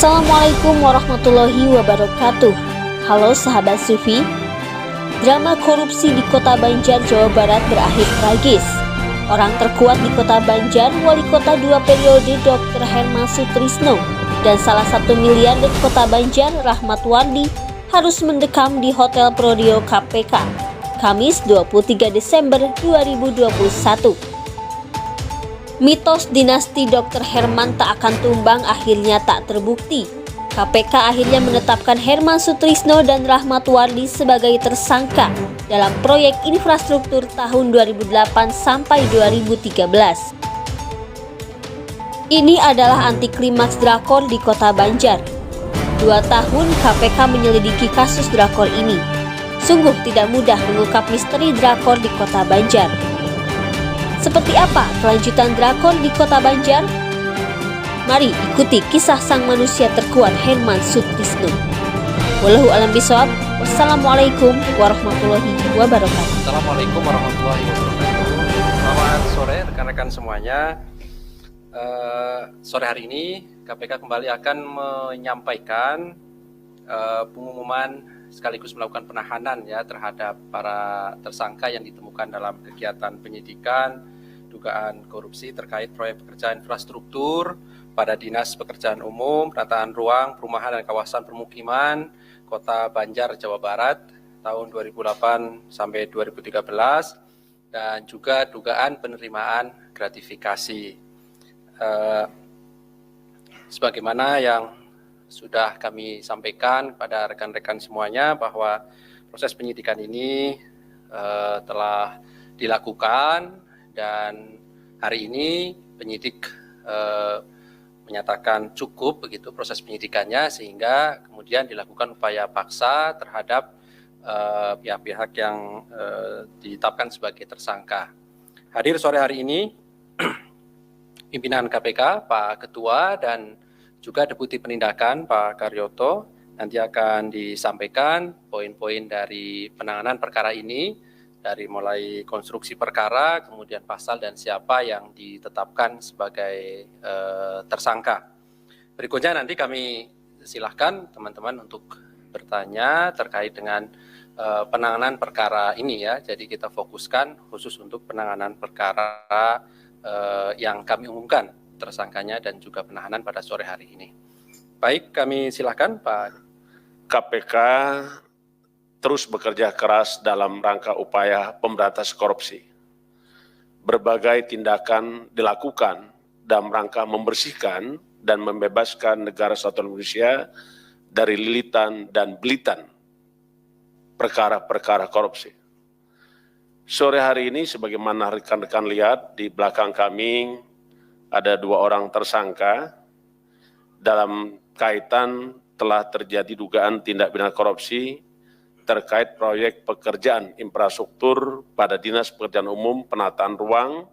Assalamualaikum warahmatullahi wabarakatuh. Halo sahabat Sufi. Drama korupsi di Kota Banjar, Jawa Barat berakhir tragis. Orang terkuat di Kota Banjar, Wali Kota 2 periode Dr. Herman Sutrisno, dan salah satu miliarder Kota Banjar, Rahmat Wardi, harus mendekam di Hotel Prodeo KPK, Kamis 23 Desember 2021. Mitos dinasti Dr. Herman tak akan tumbang akhirnya tak terbukti. KPK akhirnya menetapkan Herman Sutrisno dan Rahmat Wardi sebagai tersangka dalam proyek infrastruktur tahun 2008 sampai 2013. Ini adalah anti klimaks drakor di Kota Banjar. 2 tahun KPK menyelidiki kasus drakor ini. Sungguh tidak mudah mengungkap misteri drakor di Kota Banjar. Seperti apa kelanjutan drakor di Kota Banjar? Mari ikuti kisah sang manusia terkuat Herman Sutrisno. Wallahu a'lam bishawab. Wassalamualaikum warahmatullahi wabarakatuh. Assalamualaikum warahmatullahi wabarakatuh. Selamat sore rekan-rekan semuanya. Sore hari ini KPK kembali akan menyampaikan pengumuman sekaligus melakukan penahanan terhadap para tersangka yang ditemukan dalam kegiatan penyidikan dugaan korupsi terkait proyek pekerjaan infrastruktur pada Dinas Pekerjaan Umum, Penataan Ruang, Perumahan dan Kawasan Permukiman Kota Banjar, Jawa Barat tahun 2008 sampai 2013 dan juga dugaan penerimaan gratifikasi. Sebagaimana yang sudah kami sampaikan pada rekan-rekan semuanya bahwa proses penyidikan ini telah dilakukan dan hari ini penyidik menyatakan cukup begitu proses penyidikannya sehingga kemudian dilakukan upaya paksa terhadap pihak-pihak yang ditetapkan sebagai tersangka. Hadir sore hari ini pimpinan KPK, Pak Ketua dan juga Deputi Penindakan Pak Karyoto nanti akan disampaikan poin-poin dari penanganan perkara ini dari mulai konstruksi perkara, kemudian pasal dan siapa yang ditetapkan sebagai tersangka. Berikutnya nanti kami silahkan teman-teman untuk bertanya terkait dengan penanganan perkara ini ya. Jadi kita fokuskan khusus untuk penanganan perkara yang kami umumkan tersangkanya dan juga penahanan pada sore hari ini. Baik, kami silakan Pak. KPK terus bekerja keras dalam rangka upaya pemberantasan korupsi. Berbagai tindakan dilakukan dalam rangka membersihkan dan membebaskan negara kesatuan Indonesia dari lilitan dan belitan perkara-perkara korupsi. Sore hari ini sebagaimana rekan-rekan lihat di belakang kami ada 2 orang tersangka dalam kaitan telah terjadi dugaan tindak pidana korupsi terkait proyek pekerjaan infrastruktur pada Dinas Pekerjaan Umum, Penataan Ruang,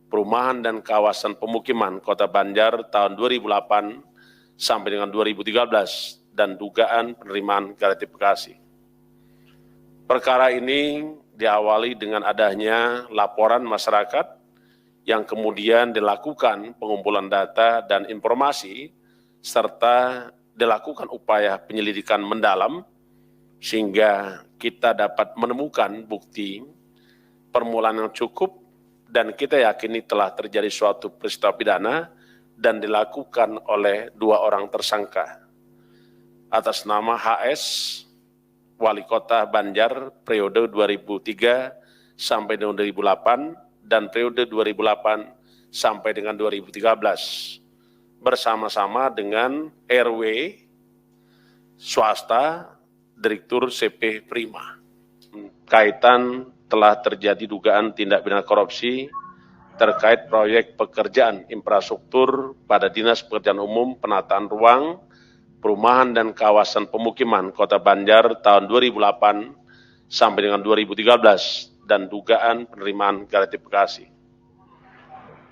Perumahan dan Kawasan Pemukiman Kota Banjar tahun 2008 sampai dengan 2013 dan dugaan penerimaan gratifikasi. Perkara ini diawali dengan adanya laporan masyarakat yang kemudian dilakukan pengumpulan data dan informasi serta dilakukan upaya penyelidikan mendalam sehingga kita dapat menemukan bukti permulaan yang cukup dan kita yakini telah terjadi suatu peristiwa pidana dan dilakukan oleh 2 orang tersangka atas nama HS, Wali Kota Banjar periode 2003 sampai dengan 2008 dan periode 2008 sampai dengan 2013 bersama-sama dengan RW swasta Direktur CP Prima. Kaitan telah terjadi dugaan tindak pidana korupsi terkait proyek pekerjaan infrastruktur pada Dinas Pekerjaan Umum, Penataan Ruang, Perumahan dan Kawasan Pemukiman Kota Banjar tahun 2008 sampai dengan 2013 dan dugaan penerimaan gratifikasi.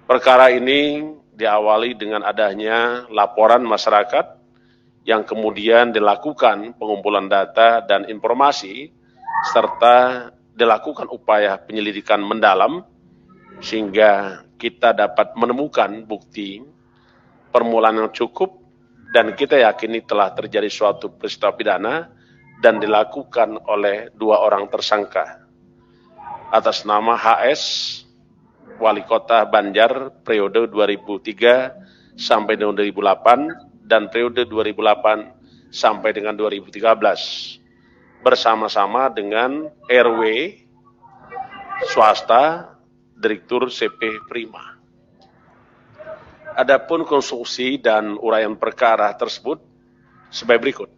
Perkara ini diawali dengan adanya laporan masyarakat yang kemudian dilakukan pengumpulan data dan informasi serta dilakukan upaya penyelidikan mendalam sehingga kita dapat menemukan bukti permulaan yang cukup dan kita yakini telah terjadi suatu peristiwa pidana dan dilakukan oleh 2 orang tersangka atas nama HS, Wali Kota Banjar periode 2003 sampai dengan 2008 dan periode 2008 sampai dengan 2013 bersama-sama dengan RW swasta Direktur CP Prima. Adapun konstruksi dan uraian perkara tersebut sebagai berikut.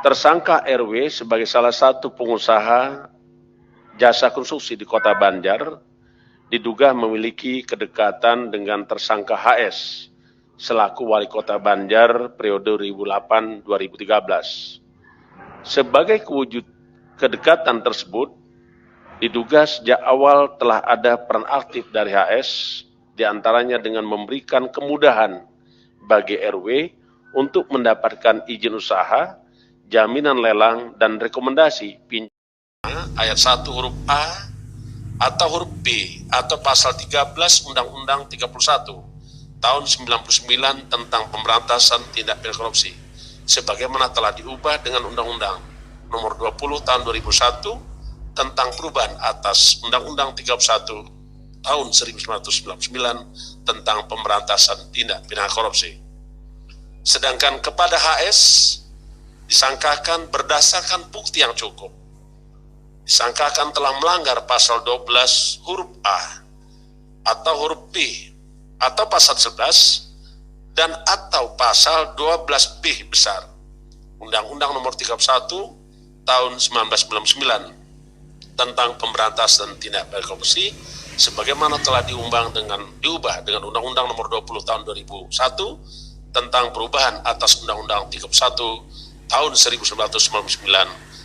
Tersangka RW sebagai salah satu pengusaha jasa konstruksi di Kota Banjar diduga memiliki kedekatan dengan tersangka HS selaku Wali Kota Banjar periode 2008-2013. Sebagai kewujud kedekatan tersebut, diduga sejak awal telah ada peran aktif dari HS, diantaranya dengan memberikan kemudahan bagi RW untuk mendapatkan izin usaha, jaminan lelang, dan rekomendasi pinjaman ayat 1 huruf A atau huruf B atau pasal 13 Undang-Undang 31 tahun 99 tentang pemberantasan tindak pidana korupsi sebagaimana telah diubah dengan Undang-Undang Nomor 20 Tahun 2001 tentang perubahan atas Undang-Undang 31 Tahun 1999 tentang pemberantasan tindak pidana korupsi. Sedangkan kepada HS disangkakan berdasarkan bukti yang cukup. Disangkakan telah melanggar pasal 12 huruf A atau huruf B atau pasal 11 dan atau pasal 12B besar Undang-Undang Nomor 31 Tahun 1999 tentang pemberantasan tindak pidana korupsi sebagaimana telah diubah dengan Undang-Undang Nomor 20 Tahun 2001 tentang perubahan atas Undang-Undang 31 Tahun 1999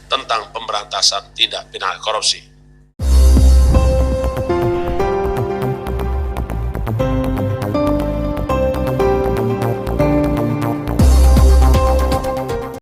tentang pemberantasan tindak pidana korupsi.